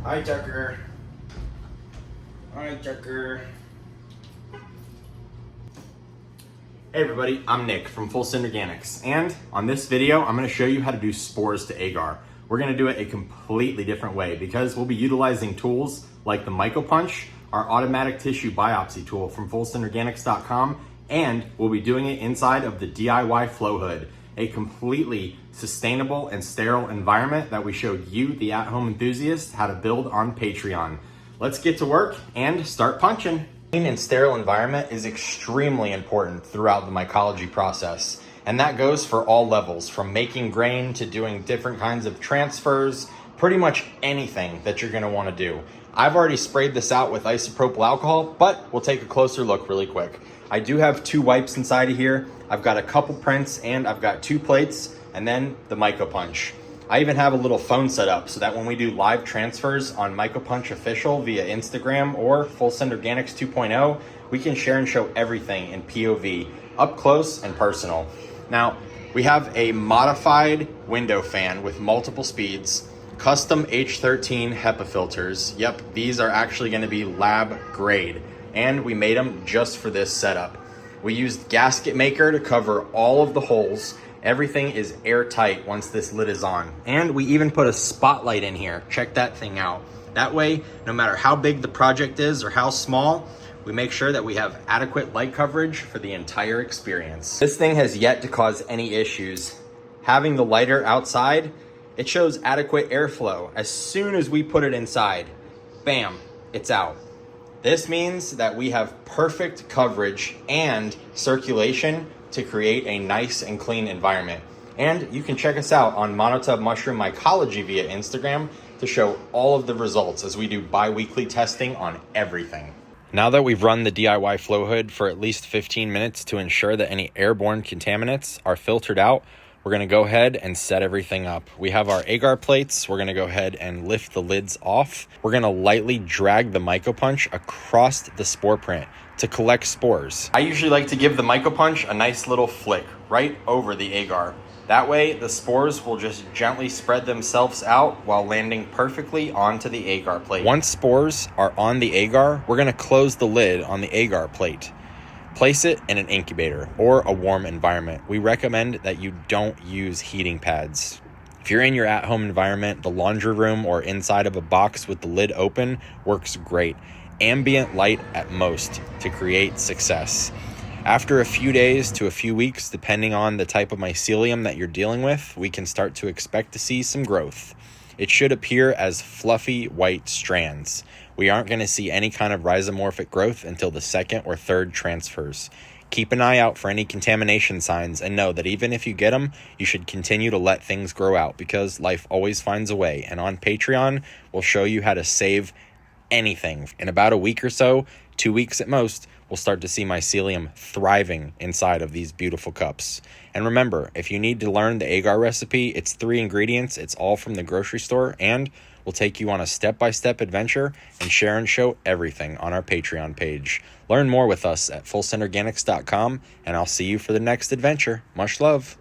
Hi, Tucker. Hi, Tucker. Hey everybody, I'm Nick from Full Send Organics, and on this video, I'm gonna show you how to do spores to agar. We're gonna do it a completely different way because we'll be utilizing tools like the MycoPunch, our automatic tissue biopsy tool from FullSendOrganics.com, and we'll be doing it inside of the DIY flow hood, a completely sustainable and sterile environment that we showed you, the at-home enthusiast, how to build on Patreon. Let's get to work and start punching. Clean and sterile environment is extremely important throughout the mycology process, and that goes for all levels, from making grain to doing different kinds of transfers, pretty much anything that you're gonna wanna do. I've already sprayed this out with isopropyl alcohol, but we'll take a closer look really quick. I do have 2 wipes inside of here. I've got a couple prints and I've got 2 plates and then the MycoPunch. I even have a little phone set up so that when we do live transfers on MycoPunch Official via Instagram or Full Send Organics 2.0, we can share and show everything in POV, up close and personal. Now, we have a modified window fan with multiple speeds, custom H13 HEPA filters. Yep, these are actually gonna be lab grade, and we made them just for this setup. We used gasket maker to cover all of the holes. Everything is airtight once this lid is on. And we even put a spotlight in here. Check that thing out. That way, no matter how big the project is or how small, we make sure that we have adequate light coverage for the entire experience. This thing has yet to cause any issues. Having the lighter outside, it shows adequate airflow. As soon as we put it inside, bam, it's out. This means that we have perfect coverage and circulation to create a nice and clean environment. And you can check us out on Monotub Mushroom Mycology via Instagram to show all of the results as we do bi-weekly testing on everything. Now that we've run the DIY flow hood for at least 15 minutes to ensure that any airborne contaminants are filtered out, we're gonna go ahead and set everything up. We have our agar plates. We're gonna go ahead and lift the lids off. We're gonna lightly drag the MycoPunch across the spore print to collect spores. I usually like to give the MycoPunch a nice little flick right over the agar. That way the spores will just gently spread themselves out while landing perfectly onto the agar plate. Once spores are on the agar, we're gonna close the lid on the agar plate. Place it in an incubator or a warm environment. We recommend that you don't use heating pads. If you're in your at-home environment, the laundry room or inside of a box with the lid open works great. Ambient light at most to create success. After a few days to a few weeks, depending on the type of mycelium that you're dealing with, we can start to expect to see some growth. It should appear as fluffy white strands. We aren't going to see any kind of rhizomorphic growth until the 2nd or 3rd transfers. Keep an eye out for any contamination signs and know that even if you get them, you should continue to let things grow out because life always finds a way. And on Patreon, we'll show you how to save anything. In about a week or so, 2 weeks at most, we'll start to see mycelium thriving inside of these beautiful cups. And remember, if you need to learn the agar recipe, it's 3 ingredients. It's all from the grocery store, and we'll take you on a step-by-step adventure and share and show everything on our Patreon page. Learn more with us at FullSendOrganics.com, and I'll see you for the next adventure. Much love.